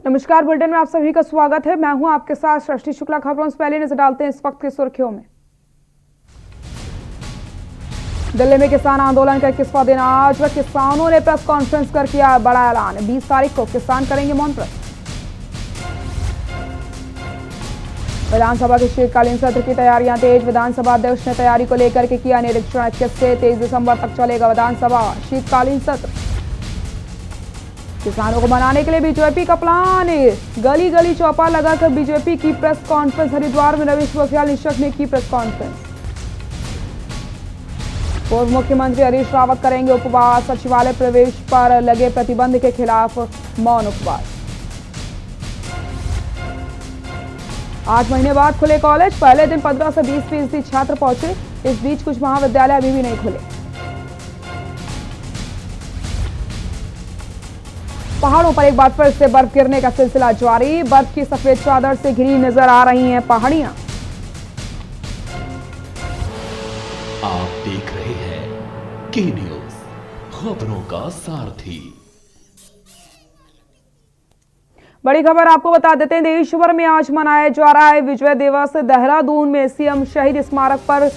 नमस्कार, बुलेटिन में आप सभी का स्वागत है। मैं हूं आपके साथ सृष्टि शुक्ला। खबरों से पहले नजर डालते हैं इस वक्त की सुर्खियों में। दिल्ली में किसान आंदोलन का 21वां दिन आज किसानों ने प्रेस कॉन्फ्रेंस कर किया बड़ा ऐलान। 20 तारीख को किसान करेंगे मौन व्रत। विधानसभा के शीतकालीन सत्र की तैयारियां तेज। विधानसभा अध्यक्ष ने तैयारी को लेकर के किया निरीक्षण। 21 से 23 दिसंबर तक चलेगा विधानसभा शीतकालीन सत्र। किसानों को मनाने के लिए बीजेपी का प्लान। गली गली चौपाल लगाकर बीजेपी की प्रेस कॉन्फ्रेंस। हरिद्वार में रमेश पोखरियाल निशंक ने की प्रेस कॉन्फ्रेंस। पूर्व मुख्यमंत्री हरीश रावत करेंगे उपवास। सचिवालय प्रवेश पर लगे प्रतिबंध के खिलाफ मौन उपवास। 8 महीने बाद खुले कॉलेज। पहले दिन 15 से 20% छात्र पहुंचे। इस बीच कुछ महाविद्यालय अभी भी नहीं खुले। पहाड़ों पर एक बार फिर से बर्फ गिरने का सिलसिला जारी। बर्फ की सफेद चादर से घिरी नजर आ रही हैं पहाड़ियां। आप देख रहे हैं के न्यूज, खबरों का सारथी। बड़ी खबर आपको बता देते हैं, देश भर में आज मनाया जा रहा है विजय दिवस। देहरादून में सीएम शहीद स्मारक पर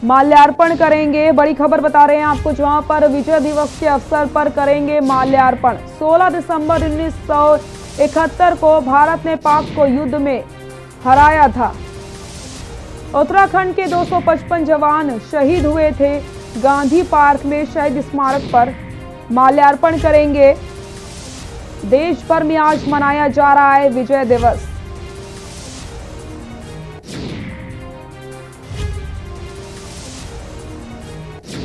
माल्यार्पण करेंगे। बड़ी खबर बता रहे हैं आपको, जहां पर विजय दिवस के अवसर पर करेंगे माल्यार्पण। 16 दिसंबर 1971 को भारत ने पाक को युद्ध में हराया था। उत्तराखंड के 255 जवान शहीद हुए थे। गांधी पार्क में शहीद स्मारक पर माल्यार्पण करेंगे। देश भर में आज मनाया जा रहा है विजय दिवस।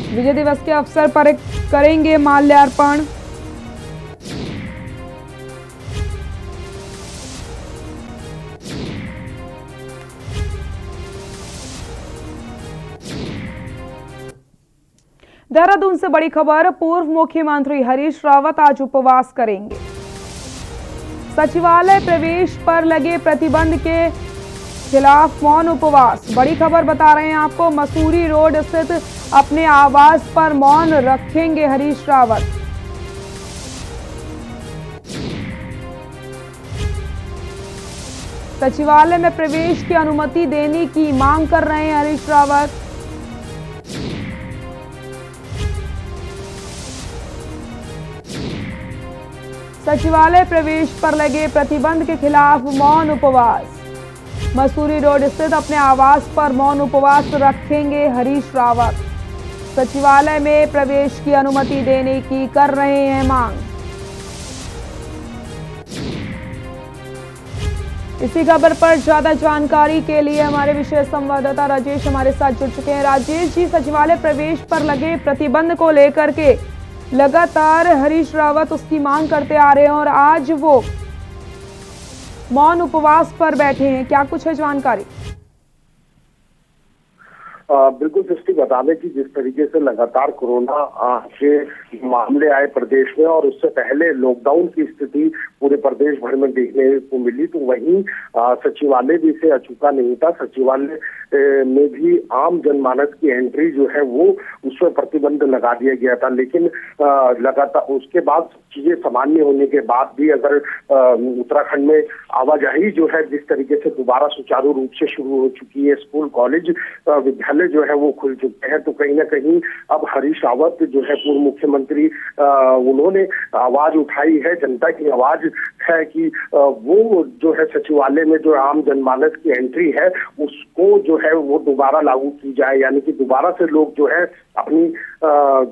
विजय दिवस के अवसर पर करेंगे माल्यार्पण। देहरादून से बड़ी खबर, पूर्व मुख्यमंत्री हरीश रावत आज उपवास करेंगे। सचिवालय प्रवेश पर लगे प्रतिबंध के खिलाफ मौन उपवास। बड़ी खबर बता रहे हैं आपको, मसूरी रोड स्थित अपने आवास पर मौन रखेंगे हरीश रावत। सचिवालय में प्रवेश की अनुमति देने की मांग कर रहे हैं हरीश रावत। सचिवालय प्रवेश पर लगे प्रतिबंध के खिलाफ मौन उपवास। मसूरी रोड स्थित अपने आवास पर मौन उपवास रखेंगे हरीश रावत। सचिवालय में प्रवेश की अनुमति देने की कर रहे हैं मांग। इसी खबर पर ज्यादा जानकारी के लिए हमारे विशेष संवाददाता राजेश हमारे साथ जुड़ चुके हैं। राजेश जी, सचिवालय प्रवेश पर लगे प्रतिबंध को लेकर के लगातार हरीश रावत उसकी मांग करते आ रहे हैं और आज वो मौन उपवास पर बैठे हैं। क्या कुछ है जानकारी? बिल्कुल सृष्टि, बता दें कि जिस तरीके से लगातार कोरोना के मामले आए प्रदेश में और उससे पहले लॉकडाउन की स्थिति पूरे प्रदेश भर में देखने को मिली, तो वहीं सचिवालय भी से अचूका नहीं था। सचिवालय में भी आम जनमानस की एंट्री जो है वो उस पर प्रतिबंध लगा दिया गया था। लेकिन लगातार उसके बाद चीजें सामान्य होने के बाद भी अगर उत्तराखंड में आवाजाही जो है जिस तरीके से दोबारा सुचारू रूप से शुरू हो चुकी है, स्कूल कॉलेज विद्यालय जो है वो खुल चुके हैं, तो कहीं ना कहीं अब हरीश रावत जो है पूर्व मुख्यमंत्री, उन्होंने आवाज उठाई है, जनता की आवाज है कि वो जो है सचिवालय में जो आम जनमानस की एंट्री है उसको जो है वो दोबारा लागू की जाए, यानी कि दोबारा से लोग जो है अपनी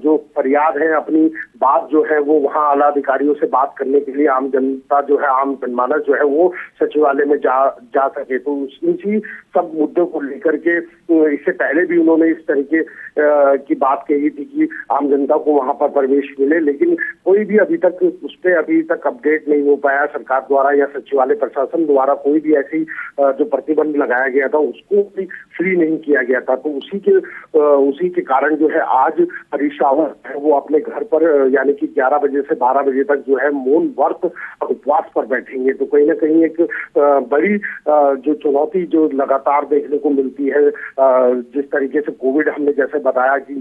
जो फरियाद है, अपनी बात जो है वो वहाँ आला अधिकारियों से बात करने के लिए आम जनता जो है, आम जनमानस जो है वो सचिवालय में जा सके। तो इसी सब मुद्दों को लेकर के इससे पहले भी उन्होंने इस तरीके की बात कही थी कि आम जनता को वहां पर प्रवेश मिले, लेकिन कोई भी अभी तक उस पर अभी तक अपडेट नहीं हो पाया सरकार द्वारा या सचिवालय प्रशासन द्वारा। कोई भी ऐसी जो प्रतिबंध लगाया गया था उसको भी फ्री नहीं किया गया था। तो उसी के कारण जो है आज हरीश रावत है वो अपने घर पर यानी कि 11 बजे से 12 बजे तक जो है मौन व्रत उपवास पर बैठेंगे। तो कहीं ना कहीं एक बड़ी जो चुनौती जो लगातार देखने को मिलती है, जिस तरीके से कोविड हमने जैसे बताया कि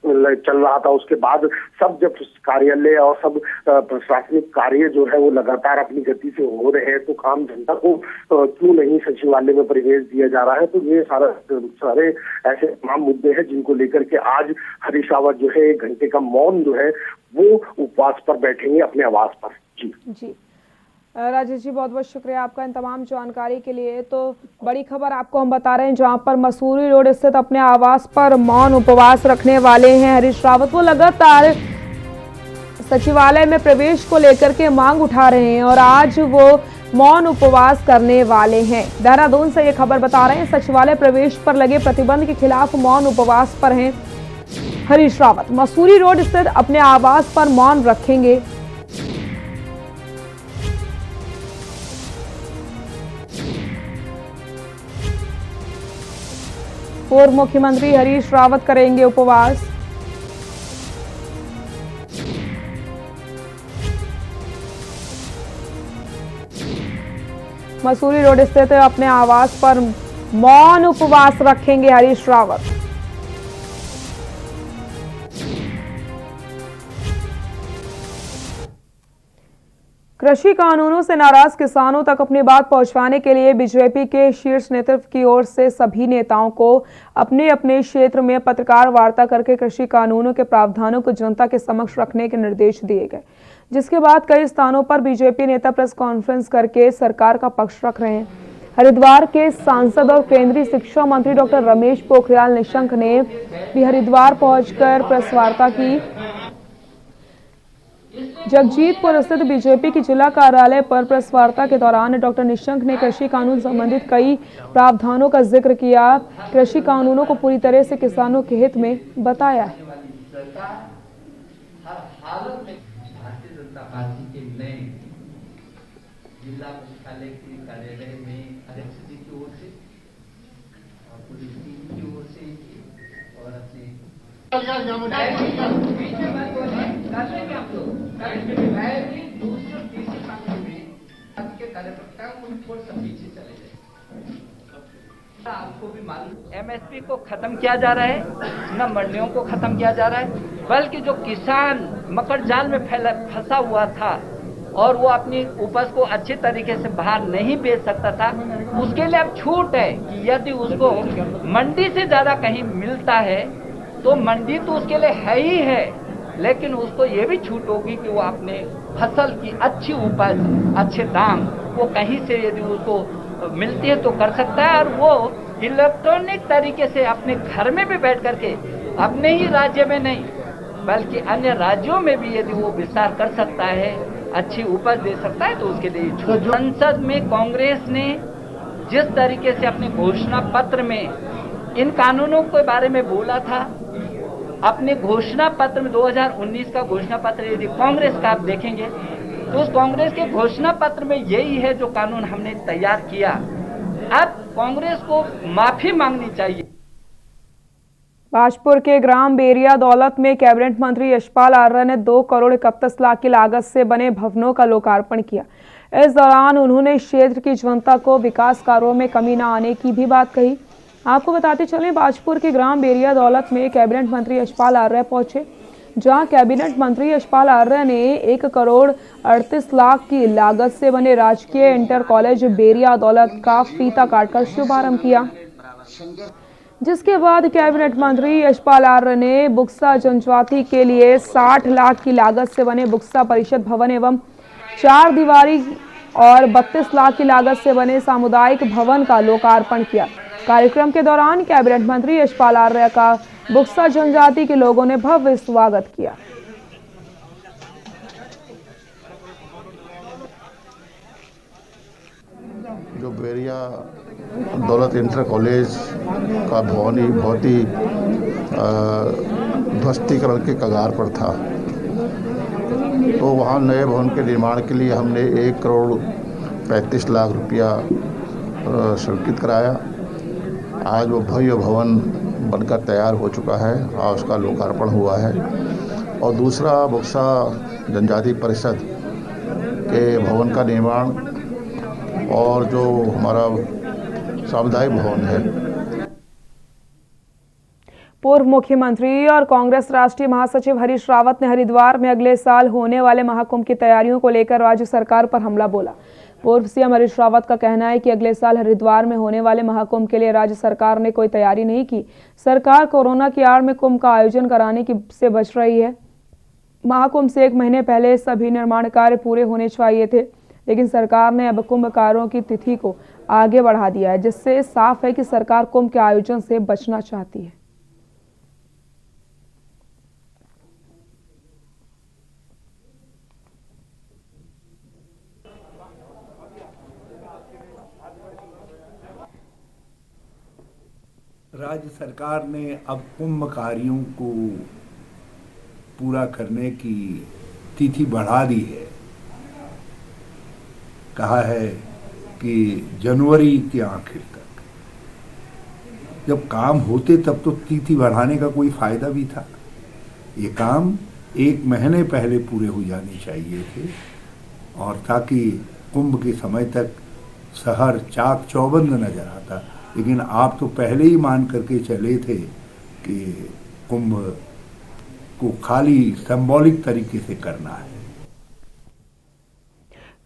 चल रहा था, उसके बाद सब जब कार्यालय और सब प्रशासनिक कार्य जो है वो लगातार अपनी गति से हो रहे हैं, तो आम जनता को क्यों नहीं सचिवालय में प्रवेश दिया जा रहा है। तो ये सारे ऐसे तमाम मुद्दे हैं जिनको लेकर के आज हरीश रावत जो है 1 घंटे का मौन जो है वो उपवास पर बैठेंगे अपने आवास पर। जी राजेश जी, बहुत बहुत शुक्रिया आपका इन तमाम जानकारी के लिए। तो बड़ी खबर आपको हम बता रहे हैं, जहां पर मसूरी रोड स्थित अपने आवास पर मौन उपवास रखने वाले हैं हरीश रावत। वो लगातार सचिवालय में प्रवेश को लेकर के मांग उठा रहे हैं और आज वो मौन उपवास करने वाले हैं। देहरादून से ये खबर बता रहे हैं, सचिवालय प्रवेश पर लगे प्रतिबंध के खिलाफ मौन उपवास पर हैं हरीश रावत। मसूरी रोड स्थित अपने आवास पर मौन रखेंगे। पूर्व मुख्यमंत्री हरीश रावत करेंगे उपवास। मसूरी रोड स्थित अपने आवास पर मौन उपवास रखेंगे हरीश रावत। कृषि कानूनों से नाराज किसानों तक अपनी बात पहुंचाने के लिए बीजेपी के शीर्ष नेतृत्व की ओर से सभी नेताओं को अपने अपने क्षेत्र में पत्रकार वार्ता करके कृषि कानूनों के प्रावधानों को जनता के समक्ष रखने के निर्देश दिए गए, जिसके बाद कई स्थानों पर बीजेपी नेता प्रेस कॉन्फ्रेंस करके सरकार का पक्ष रख रहे हैं। हरिद्वार के सांसद और केंद्रीय शिक्षा मंत्री डॉक्टर रमेश पोखरियाल निशंक ने भी हरिद्वार पहुंचकर प्रेस वार्ता की। जगजीतपुर स्थित बीजेपी की जिला कार्यालय पर प्रेस वार्ता के दौरान डॉक्टर निशंक ने कृषि कानून संबंधित कई प्रावधानों का जिक्र किया। कृषि कानूनों को पूरी तरह से किसानों के हित में बताया है। हर हालत में भारतीय जनता पार्टी के नए जिला मुख्यालय के कार्यालय में अध्यक्ष जी की ओर से और पुलिस टीम की ओर से और अपने आपको भी मालूम एमएसपी को खत्म किया जा रहा है, न मंडियों को खत्म किया जा रहा है, बल्कि जो किसान मकर जाल में फंसा हुआ था और वो अपनी उपज को अच्छी तरीके से बाहर नहीं बेच सकता था, उसके लिए अब छूट है कि यदि उसको मंडी से ज्यादा कहीं मिलता है तो मंडी तो उसके लिए है ही है, लेकिन उसको ये भी छूट होगी कि वो अपने फसल की अच्छी उपज, अच्छे दाम वो कहीं से यदि उसको मिलती है तो कर सकता है, और वो इलेक्ट्रॉनिक तरीके से अपने घर में भी बैठ करके अपने ही राज्य में नहीं बल्कि अन्य राज्यों में भी यदि वो विस्तार कर सकता है, अच्छी उपज दे सकता है, तो उसके लिए छूट। संसद में कांग्रेस ने जिस तरीके से अपने घोषणा पत्र में इन कानूनों के बारे में बोला था, अपने घोषणा पत्र में 2019 का घोषणा पत्र यदि कांग्रेस का आप देखेंगे तो उस कांग्रेस के घोषणा पत्र में यही है जो कानून हमने तैयार किया। अब कांग्रेस को माफी मांगनी चाहिए। बाजपुर के ग्राम बेरिया दौलत में कैबिनेट मंत्री यशपाल आर्य ने 2 करोड़ 31 लाख की लागत से बने भवनों का लोकार्पण किया। इस दौरान उन्होंने क्षेत्र की जनता को विकास कार्यों में कमी न आने की भी बात कही। आपको बताते चलें, बाजपुर के ग्राम बेरिया दौलत में कैबिनेट मंत्री यशपाल आर्य पहुंचे, जहां कैबिनेट मंत्री यशपाल आर्य ने 1 करोड़ 38 लाख की लागत से बने राजकीय इंटर कॉलेज बेरिया दौलत का फीता काटकर शुभारंभ किया, जिसके बाद कैबिनेट मंत्री यशपाल आर्य ने बुक्सा जनजाति के लिए 60 लाख की लागत से बने बुक्सा परिषद भवन एवं 4 दीवारी और 32 लाख की लागत से बने सामुदायिक भवन का लोकार्पण किया। कार्यक्रम के दौरान कैबिनेट मंत्री यशपाल आर्य का बुक्सा जनजाति के लोगों ने भव्य स्वागत किया। जो बेरिया दौलत इंटर कॉलेज का भवन ही बहुत ही ध्वस्तीकरण के कगार पर था, तो वहाँ नए भवन के निर्माण के लिए हमने 1 करोड़ 35 लाख रुपया स्वीकृत कराया। आज वो भव्य भवन बनकर तैयार हो चुका है और उसका लोकार्पण हुआ है। और दूसरा बुक्सा जनजाति परिषद के भवन का निर्माण और जो हमारा सामुदायिक भवन है। पूर्व मुख्यमंत्री और कांग्रेस राष्ट्रीय महासचिव हरीश रावत ने हरिद्वार में अगले साल होने वाले महाकुंभ की तैयारियों को लेकर राज्य सरकार पर हमला बोला। पूर्व सीएम हरीश रावत का कहना है कि अगले साल हरिद्वार में होने वाले महाकुंभ के लिए राज्य सरकार ने कोई तैयारी नहीं की। सरकार कोरोना की आड़ में कुंभ का आयोजन कराने से बच रही है। महाकुंभ से 1 महीने पहले सभी निर्माण कार्य पूरे होने चाहिए थे, लेकिन सरकार ने अब कुंभ कार्यों की तिथि को आगे बढ़ा दिया है, जिससे साफ है कि सरकार कुंभ के आयोजन से बचना चाहती है। राज्य सरकार ने अब कुंभ कार्यों को पूरा करने की तिथि बढ़ा दी है। कहा है कि जनवरी के आखिर तक। जब काम होते तब तो तिथि बढ़ाने का कोई फायदा भी था। ये काम 1 महीने पहले पूरे हो जाने चाहिए थे, और ताकि कुंभ के समय तक शहर चाक चौबंद नजर आता। लेकिन आप तो पहले ही मान करके चले थे कि कुंभ को खाली सिंबॉलिक तरीके से करना है।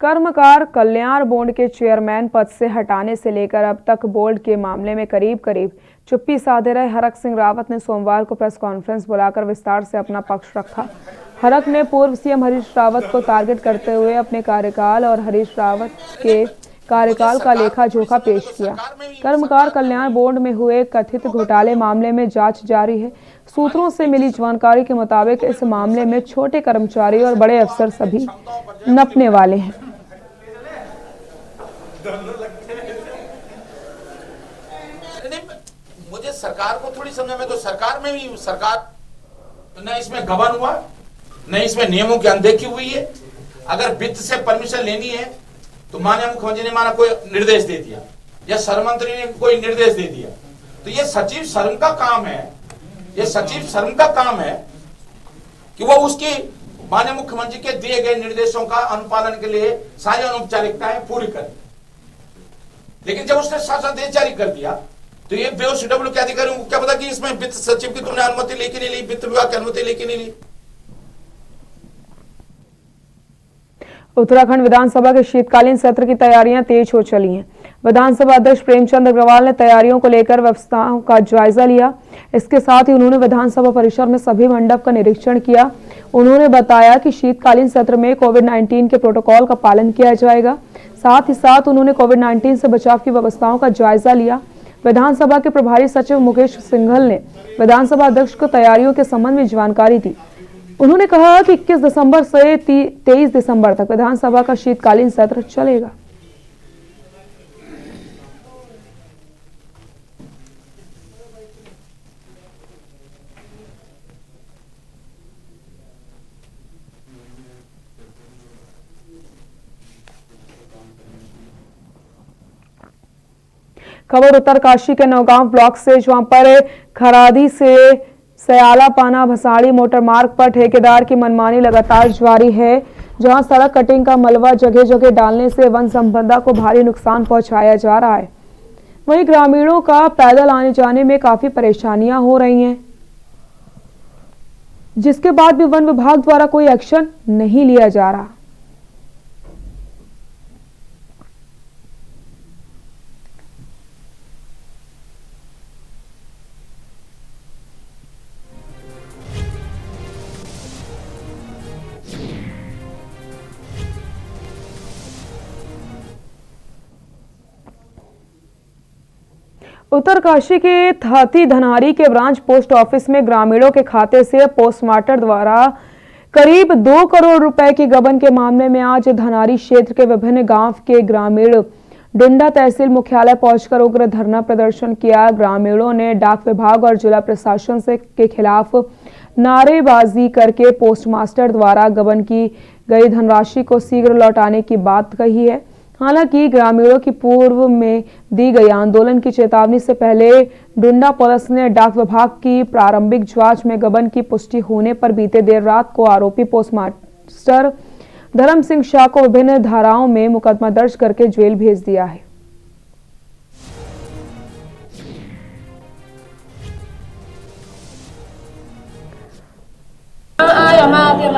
कर्मकार कल्याण बोर्ड के चेयरमैन पद से हटाने से लेकर अब तक बोर्ड के मामले में करीब चुप्पी साधे रहे हरक सिंह रावत ने सोमवार को प्रेस कॉन्फ्रेंस बुलाकर विस्तार से अपना पक्ष रखा। हरक ने पूर्व सीएम हरीश रावत को टारगेट करते हुए अपने कार्यकाल और हरीश रावत के कार्यकाल का लेखा जोखा पेश किया। कर्मकार कल्याण बोर्ड में हुए कथित घोटाले मामले में जांच जारी है। सूत्रों से मिली जानकारी के मुताबिक इस मामले में छोटे कर्मचारी और बड़े अफसर सभी नपने वाले हैं। मुझे सरकार को थोड़ी समझ में, तो सरकार में भी सरकार न इसमें गबन हुआ, न इसमें नियमों की अनदेखी हुई है। अगर वित्त से परमिशन लेनी है तो माननीय मुख्यमंत्री ने माना कोई निर्देश दे दिया या श्रम मंत्री ने कोई निर्देश दे दिया, तो ये सचिव श्रम का काम है, ये सचिव श्रम का काम है कि वो उसकी माननीय मुख्यमंत्री के दिए गए निर्देशों का अनुपालन के लिए सारी औपचारिकताएं पूरी करे। लेकिन जब उसने शासनादेश जारी कर दिया तो ये बीओसीडब्ल्यू के अधिकारियों को क्या पता कि इसमें वित्त सचिव की तुमने अनुमति ली कि नहीं ली, वित्त विभाग की अनुमति ली कि नहीं ली। उत्तराखंड विधानसभा के शीतकालीन सत्र की तैयारियां तेज हो चली हैं। विधानसभा अध्यक्ष प्रेमचंद अग्रवाल ने तैयारियों को लेकर व्यवस्थाओं का जायजा लिया। इसके साथ ही उन्होंने विधानसभा परिसर में सभी मंडप का निरीक्षण किया। उन्होंने बताया कि शीतकालीन सत्र में कोविड-19 के प्रोटोकॉल का पालन किया जाएगा। साथ ही साथ उन्होंने कोविड-19 से बचाव की व्यवस्थाओं का जायजा लिया। विधानसभा के प्रभारी सचिव मुकेश सिंघल ने विधानसभा अध्यक्ष को तैयारियों के संबंध में जानकारी दी। उन्होंने कहा कि 21 दिसंबर से 23 दिसंबर तक विधानसभा का शीतकालीन सत्र चलेगा। खबर उत्तरकाशी के नौगांव ब्लॉक से, जहां पर खरादी से सयाला पाना भसाड़ी मोटर मार्ग पर ठेकेदार की मनमानी लगातार जारी है। जहां सड़क कटिंग का मलबा जगह जगह डालने से वन संपदा को भारी नुकसान पहुंचाया जा रहा है। वहीं ग्रामीणों का पैदल आने जाने में काफी परेशानियां हो रही हैं, जिसके बाद भी वन विभाग द्वारा कोई एक्शन नहीं लिया जा रहा। उत्तरकाशी के थाती धनारी के ब्रांच पोस्ट ऑफिस में ग्रामीणों के खाते से पोस्टमास्टर द्वारा करीब 2 करोड़ रुपए की गबन के मामले में आज धनारी क्षेत्र के विभिन्न गांव के ग्रामीण डुंडा तहसील मुख्यालय पहुंचकर उग्र धरना प्रदर्शन किया। ग्रामीणों ने डाक विभाग और जिला प्रशासन के खिलाफ नारेबाजी करके पोस्टमास्टर द्वारा गबन की गई धनराशि को शीघ्र लौटाने की बात कही है। हालांकि ग्रामीणों की पूर्व में दी गई आंदोलन की चेतावनी से पहले डुंडा पुलिस ने डाक विभाग की प्रारंभिक जांच में गबन की पुष्टि होने पर बीते देर रात को आरोपी पोस्टमास्टर धर्म सिंह शाह को विभिन्न धाराओं में मुकदमा दर्ज करके जेल भेज दिया है। हमारे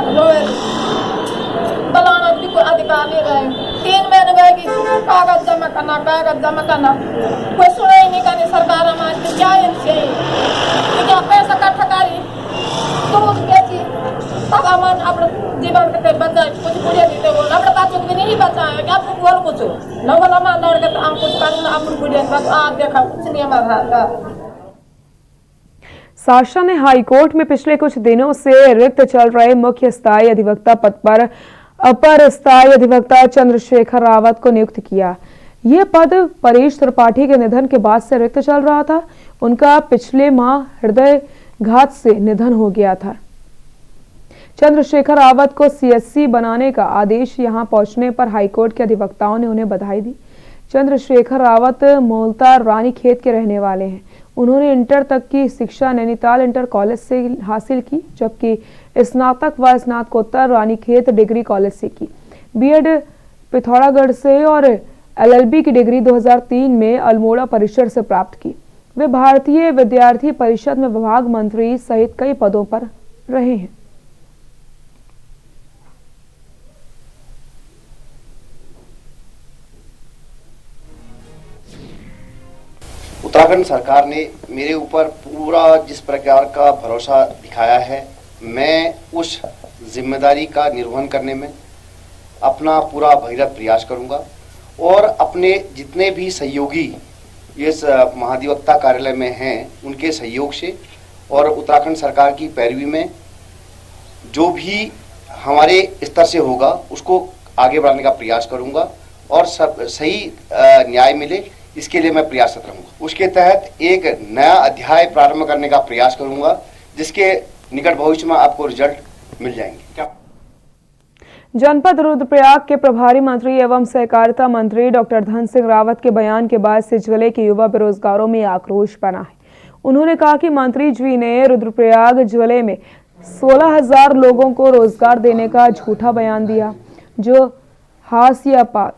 बनाना भी कोई अधिकार नहीं रहे। 3 महीने गए कि कागज जमा करना, कोई सुने ही नहीं करनी सरकार हमारी क्या इनसे क्या पैसा इकट्ठा करी दूध बेची तब हमारे अपने जीवन के बचा कुछ पूरे देते बोल अपने बच्चों भी नहीं बचाए क्या आपको बोल कुछ लोग लड़ के हम कुछ करना अपन पूरे बस आज देखा कुछ नहीं हमारा था। शासन ने हाईकोर्ट में पिछले कुछ दिनों से रिक्त चल रहे मुख्य स्थायी अधिवक्ता पद पर अपर स्थायी अधिवक्ता चंद्रशेखर रावत को नियुक्त किया। यह पद परेश त्रिपाठी के निधन के बाद से रिक्त चल रहा था। उनका पिछले माह हृदयघात से निधन हो गया था। चंद्रशेखर रावत को सीएससी बनाने का आदेश यहां पहुंचने पर हाईकोर्ट के अधिवक्ताओं ने उन्हें बधाई दी। चंद्रशेखर रावत मूलतः रानीखेत के रहने वाले हैं। उन्होंने इंटर तक की शिक्षा नैनीताल इंटर कॉलेज से हासिल की, जबकि स्नातक व स्नातकोत्तर रानीखेत डिग्री कॉलेज से की। बीएड पिथौरागढ़ से और एलएलबी की डिग्री 2003 में अल्मोड़ा परिसर से प्राप्त की। वे भारतीय विद्यार्थी परिषद में विभाग मंत्री सहित कई पदों पर रहे हैं। उत्तराखंड सरकार ने मेरे ऊपर पूरा जिस प्रकार का भरोसा दिखाया है, मैं उस जिम्मेदारी का निर्वहन करने में अपना पूरा भगीरथ प्रयास करूंगा और अपने जितने भी सहयोगी इस महाधिवक्ता कार्यालय में हैं उनके सहयोग से और उत्तराखंड सरकार की पैरवी में जो भी हमारे स्तर से होगा उसको आगे बढ़ाने का प्रयास करूंगा और सब सही न्याय मिले इसके लिए मैं प्रयासरत रहूंगा। उसके तहत एक नया अध्याय प्रारंभ करने का प्रयास करूंगा जिसके निकट भविष्य में आपको रिजल्ट मिल जाएंगे। जनपद रुद्रप्रयाग के प्रभारी मंत्री एवं सहकारिता मंत्री डॉक्टर धन सिंह रावत के बयान के बाद से जिले के युवा बेरोजगारों में आक्रोश बना है। उन्होंने कहा कि मंत्री जी ने रुद्रप्रयाग जिले में 16,000 लोगों को रोजगार देने का झूठा बयान दिया, जो हास्यास्पद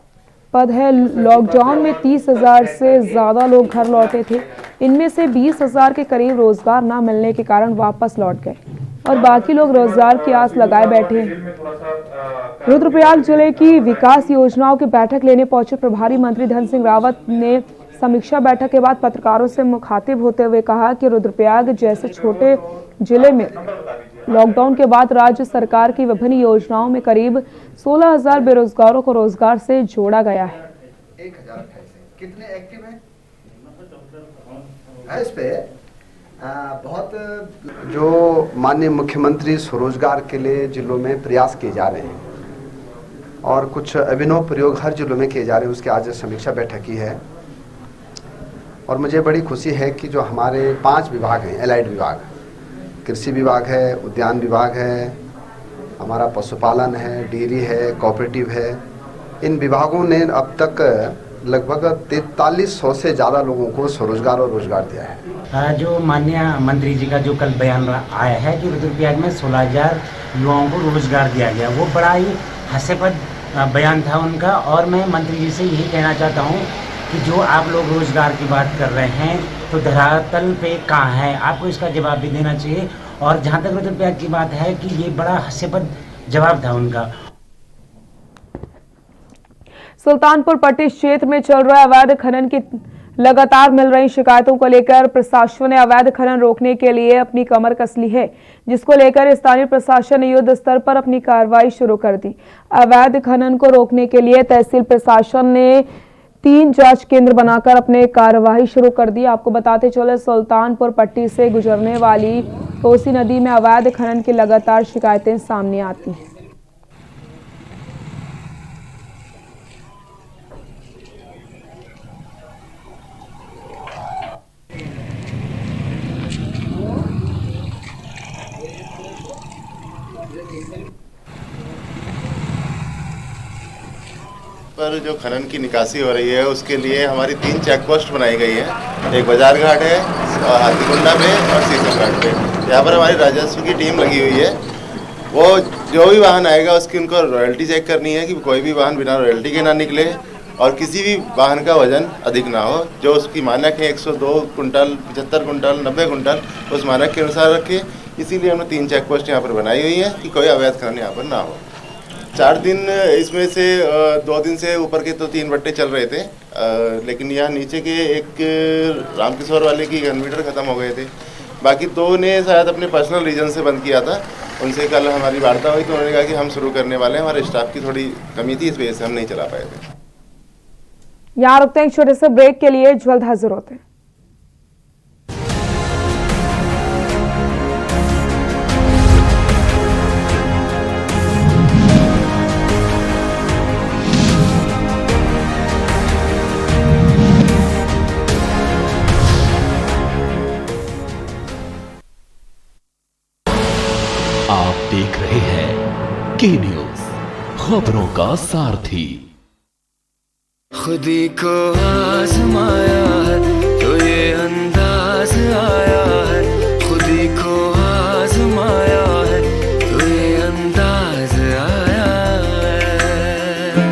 पद है। लॉकडाउन में 30,000 से ज्यादा लोग घर लौटे थे। इनमें से 20,000 के करीब रोजगार न मिलने के कारण वापस लौट गए और बाकी लोग रोजगार की आस लगाए बैठे हैं। रुद्रप्रयाग जिले की विकास योजनाओं की बैठक लेने पहुंचे प्रभारी मंत्री धन सिंह रावत ने समीक्षा बैठक के बाद पत्रकारों से मुखातिब होते हुए कहा कि रुद्रप्रयाग जैसे छोटे जिले में लॉकडाउन के बाद राज्य सरकार की विभिन्न योजनाओं में करीब 16,000 बेरोजगारों को रोजगार से जोड़ा गया है। 1028 कितने एक्टिव हैं? इस पे बहुत जो माननीय मुख्यमंत्री स्वरोजगार के लिए जिलों में प्रयास किए जा रहे हैं और कुछ अभिनव प्रयोग हर जिलों में किए जा रहे हैं, उसकी आज समीक्षा बैठक की है। और मुझे बड़ी खुशी है कि जो हमारे 5 विभाग हैं, एलाइड विभाग, कृषि विभाग है, उद्यान विभाग है, हमारा पशुपालन है, डेयरी है, कोऑपरेटिव है, इन विभागों ने अब तक लगभग 4300 से ज़्यादा लोगों को स्वरोजगार और रोजगार दिया है। जो माननीय मंत्री जी का जो कल बयान आया है कि रुद्रप्रयाग में 16,000 युवाओं को रोजगार दिया गया, वो बड़ा ही हास्यास्पद बयान था उनका। और मैं मंत्री जी से यही कहना चाहता हूँ कि जो आप लोग रोजगार की बात कर रहे हैं तो धरातल पे कहाँ है, आपको इसका जवाब भी देना चाहिए। और जहाँ तक रुद्रप्रयाग की बात है कि ये बड़ा हास्यास्पद जवाब था उनका। सुल्तानपुर पट्टी क्षेत्र में चल रहे अवैध खनन की लगातार मिल रही शिकायतों को लेकर प्रशासन ने अवैध खनन रोकने के लिए अपनी कमर कस ली है, जिसको लेकर स्थानीय प्रशासन ने युद्ध स्तर पर अपनी कार्रवाई शुरू कर दी। अवैध खनन को रोकने के लिए तहसील प्रशासन ने 3 जांच केंद्र बनाकर अपने कार्यवाही शुरू कर दी। आपको बताते चले, सुल्तानपुर पट्टी से गुजरने वाली कोसी नदी में अवैध खनन की लगातार शिकायतें सामने आती हैं। पर जो खनन की निकासी हो रही है उसके लिए हमारी 3 चेक पोस्ट बनाई गई है। एक बाजार घाट है, हाथीकुंडा पे और सीसम घाट पे। यहाँ पर हमारी राजस्व की टीम लगी हुई है। वो जो भी वाहन आएगा उसकी उनको रॉयल्टी चेक करनी है कि कोई भी वाहन बिना रॉयल्टी के ना निकले और किसी भी वाहन का वजन अधिक ना हो। जो उसकी मानक है 102 कुंटल, 75 कुंटल, 90 कुंटल, उस मानक के अनुसार रखे। इसीलिए हमने 3 चेक पोस्ट यहाँ पर बनाई हुई है कि कोई अवैध खनन यहाँ पर ना हो। 4 दिन इसमें से 2 दिन से ऊपर के तो 3 बट्टे चल रहे थे, लेकिन यहाँ नीचे के एक रामकिशोर वाले की इन्वर्टर ख़त्म हो गए थे। बाकी 2 ने शायद अपने पर्सनल रीजन से बंद किया था। उनसे कल हमारी वार्ता हुई तो उन्होंने कहा कि हम शुरू करने वाले हैं, हमारे स्टाफ की थोड़ी कमी थी, इस वजह से हम नहीं चला पाए थे। यहाँ रुकते हैं एक छोटे से ब्रेक के लिए, जल्द हाजिर होते हैं। आप देख रहे हैं के न्यूज, खबरों का सारथी। खुदी को आजमाया है तो ये अंदाज आया है, खुदी को आजमाया है तो ये अंदाज आया है।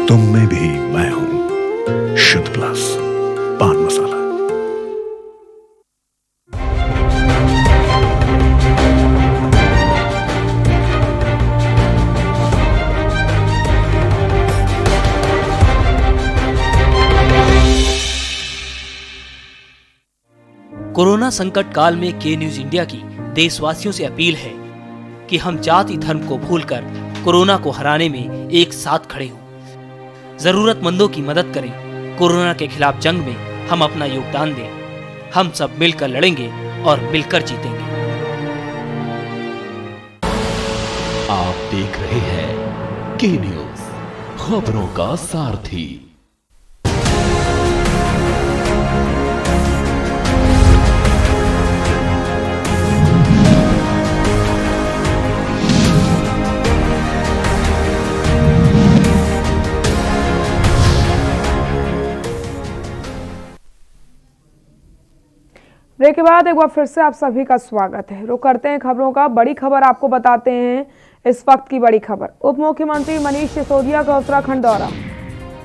तुम में भी मैं हूं, शुद्ध प्लस पान मसाला। कोरोना संकट काल में के न्यूज इंडिया की देशवासियों से अपील है कि हम जाति धर्म को भूलकर कोरोना को हराने में एक साथ खड़े हों। जरूरतमंदों की मदद करें। कोरोना के खिलाफ जंग में हम अपना योगदान दें। हम सब मिलकर लड़ेंगे और मिलकर जीतेंगे। आप देख रहे हैं के न्यूज, खबरों का सारथी। ब्रेक के बाद एक बार फिर से आप सभी का स्वागत है। रुक करते हैं खबरों का। बड़ी खबर आपको बताते हैं इस वक्त की बड़ी खबर। उप मुख्यमंत्री मनीष सिसोदिया का उत्तराखंड दौरा।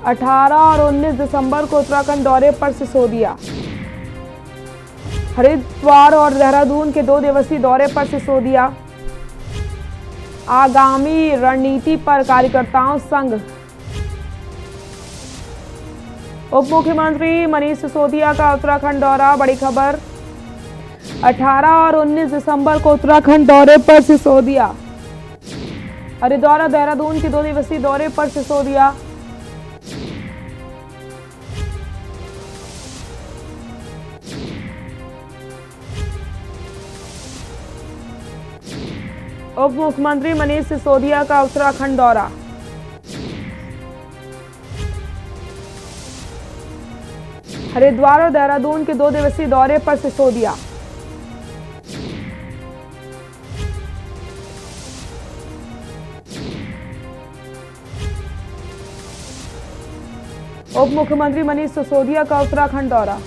18 और 19 दिसंबर को उत्तराखंड दौरे पर सिसोदिया। हरिद्वार और देहरादून के 2 दिवसीय दौरे पर सिसोदिया। आगामी रणनीति पर कार्यकर्ताओं संग। उप मुख्यमंत्री मनीष सिसोदिया का उत्तराखंड दौरा। बड़ी खबर। 18 और 19 दिसंबर को उत्तराखंड दौरे पर सिसोदिया। हरिद्वार और देहरादून के 2 दिवसीय दौरे पर सिसोदिया। उप मुख्यमंत्री मनीष सिसोदिया का उत्तराखंड दौरा। हरिद्वार और देहरादून के 2 दिवसीय दौरे पर सिसोदिया। उप मुख्यमंत्री मनीष सिसोदिया का उत्तराखंड दौरा।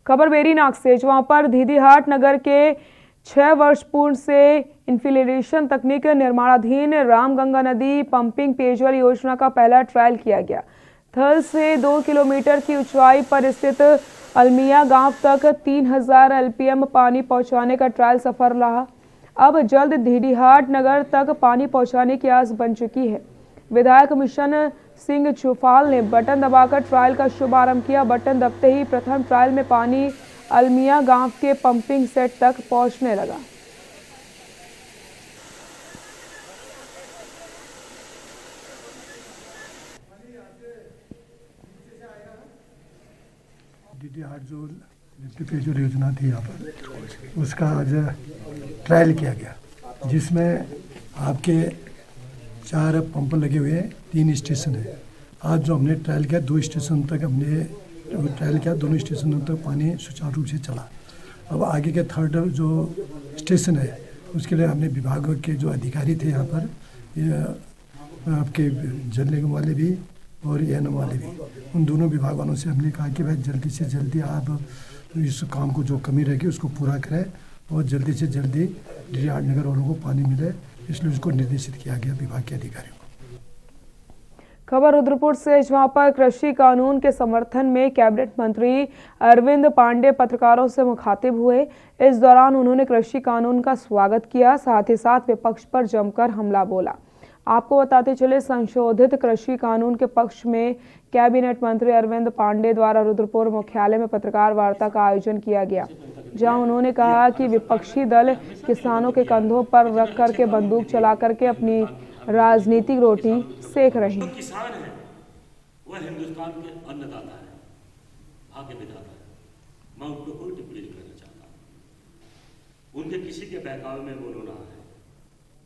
खबर बेरीनाग से, वहां पर दीदीहाट नगर के 6 वर्ष पूर्व से इन्फिल्ट्रेशन तकनीक निर्माणाधीन रामगंगा नदी पंपिंग पेयजल योजना का पहला ट्रायल किया गया। थल से 2 किलोमीटर की ऊंचाई पर स्थित अलमिया गांव तक 3000 एलपीएम पानी पहुंचाने का ट्रायल सफल रहा। अब जल्द दीदीहाट नगर तक पानी पहुंचाने की आस बन चुकी है। विधायक मिशन सिंह चुफाल ने बटन दबाकर ट्रायल का शुभारंभ किया। बटन दबते ही प्रथम ट्रायल में पानी अलमिया गांव के पंपिंग सेट तक पहुंचने लगा। दीदीहाट जो पेयजल योजना थी यहाँ पर, उसका आज ट्रायल किया गया, जिसमें आपके 4 पंप लगे हुए हैं, 3 स्टेशन है। आज जो हमने ट्रायल किया 2 स्टेशन तक हमने ट्रायल किया, दोनों स्टेशनों तक पानी सुचारू रूप से चला। अब आगे के 3rd जो स्टेशन है उसके लिए हमने विभाग के जो अधिकारी थे यहाँ पर, आपके जल निगम वाले भी और एएनएम वाले भी, उन दोनों विभाग वालों से हमने कहा कि भाई जल्दी से जल्दी आप इस काम को जो कमी रहेगी उसको पूरा करें और जल्दी से जल्दी दीदीहाट नगर वालों को पानी मिले, इसलिए उसको निर्देशित किया गया विभाग के अधिकारियों को। खबर रुद्रपुर से, जहां पर कृषि कानून के समर्थन में कैबिनेट मंत्री अरविंद पांडे पत्रकारों से मुखातिब हुए। इस दौरान उन्होंने कृषि कानून का स्वागत किया, साथ ही साथ विपक्ष पर जमकर हमला बोला। आपको बताते चले, संशोधित कृषि कानून के पक्ष में कैबिनेट मंत्री अरविंद पांडे द्वारा रुद्रपुर मुख्यालय में पत्रकार वार्ता का आयोजन किया गया, जहां उन्होंने कहा कि विपक्षी दल किसानों के कंधों पर रख करके बंदूक चला करके अपनी राजनीतिक रोटी सेक रहे हैं। किसान है वह हिंदुस्तान के अन्नदाता है, भाग्य विधाता है। मैं उनको कोई टिप्पणी नहीं करना चाहता, उनके किसी के बहकावे में बोलो ना है।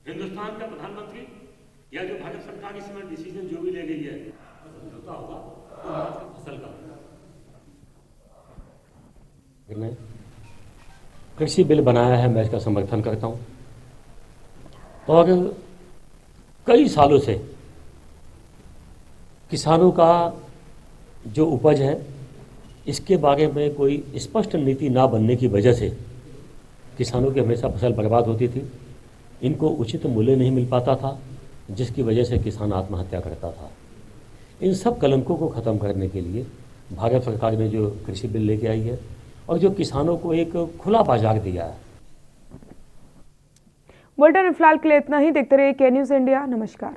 हिंदुस्तान का प्रधानमंत्री या जो भारत सरकार इस समय डिसीजन जो भी ले गई है समझौता होगा तो फसल का। कृषि बिल बनाया है, मैं इसका समर्थन करता हूं और कई सालों से किसानों का जो उपज है इसके बारे में कोई स्पष्ट नीति ना बनने की वजह से किसानों की हमेशा फसल बर्बाद होती थी, इनको उचित मूल्य नहीं मिल पाता था, जिसकी वजह से किसान आत्महत्या करता था। इन सब कलंकों को ख़त्म करने के लिए भारत सरकार ने जो कृषि बिल लेके आई है और जो किसानों को एक खुला बाजार दिया है। बुलेटिन फिलहाल के लिए इतना ही। देखते रहिए के न्यूज़ इंडिया। नमस्कार।